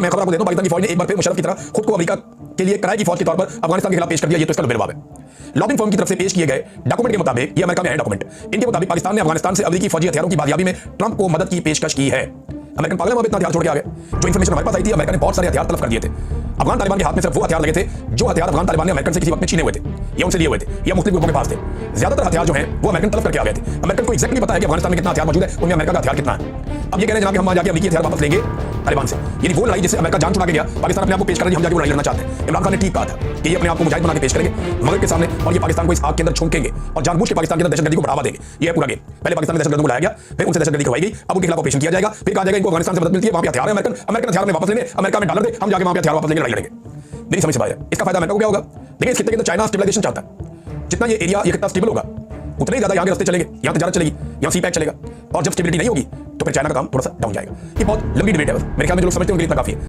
मैं खबर आपको देता हूं, पाकिस्तान की फौज ने एक बार फिर मुशर्रफ की तरह खुद को अमेरिका के लिए किराए की फौज के तौर पर अफगानिस्तान के खिलाफ पेश कर दिया। ये तो इसका लंबे है। लॉबिंग फर्म की तरफ से पेश किए गए डॉक्यूमेंट के मुताबिक, ये अमेरिका में है डॉक्यूमेंट, इनके मुताबिक पाकिस्तान ने अफगानिस्तान से अमेरिकी फौजी हथियारों की बाजियाबी में ट्रंप को मदद की पेशकश की है। अमेरिकन पागल में इतना हथियार छोड़ के आ गए। जो इन्फॉर्मेशन हमारे पास आई थी, अमेरिका ने बहुत सारे हथियार तलब कर दिए थे। अफगान तालिबान के हाथ में सिर्फ वो हथियार लगे थे जो हथियार अफगान तालिबान ने अमेरिकन से किसी वक्त में छीने हुए थे या उनसे लिए हुए थे या मुख्तलिफ ग्रुपों के पास थे। ज्यादातर हथियार जो हैं वो अमेरिकन तलब करके आ गए थे। अमेरिकन को एक्जैक्टली पता है कि अफगानिस्तान में कितना हथियार मौजूद है, उनमें अमेरिका का हथियार कितना है। अब ये कह रहे हैं जनाब कि हम वहां जाके अमेरिकी हथियार वापस लेंगे तालिबान से। यानी वो लड़ाई जिससे अमेरिका जान छुड़ा के गया, पाकिस्तान अपने आप को पेश कर रही है, हम जाके वो लड़ाई लड़ना चाहते हैं। इमरान खान ने ठीक कहा था कि ये अपने आप को मुजाहिद बना के पेश करेंगे मगरब के सामने और ये पाकिस्तान को इस आग के अंदर झोंकेंगे और जानबूझ के पाकिस्तान के अंदर दहशतगर्दी को बढ़ावा देंगे। ये पूरा गेम। पहले पाकिस्तान में दहशतगर्दों को लाया गया, फिर उनसे दहशतगर्दी करवाई गई, अब उनके खिलाफ ऑपरेशन किया जाएगा, फिर कहा जाएगा इनको अफगानिस्तान से मदद मिलती है, वहां पे हथियार है अमेरिकन हथियार में वापस लेने, अमेरिका में डॉलर दे, हम जाके वहां पे हथियार वापस लेंगे, लड़ाई लड़ेंगे। मेरी समझ से बाहर है। इसका फायदा अमेरिका को क्या होगा? देखिए, इस खित्ते के अंदर चाइना स्टेबलाइजेशन चाहता है। जितना ये एरिया ये खित्ता स्टेबल होगा, उतने ही ज्यादा यहाँ के रास्ते चलेंगे, यहाँ तजारत चलेगी, यहाँ सी पैक चलेगा, और जब स्टेबिलिटी नहीं होगी तो फिर चाइना का काम थोड़ा सा डाउन जाएगा। ये बहुत लंबी डिबेट है, मेरे ख्याल में जो लोग समझते हैं उनके लिए इतना काफी है।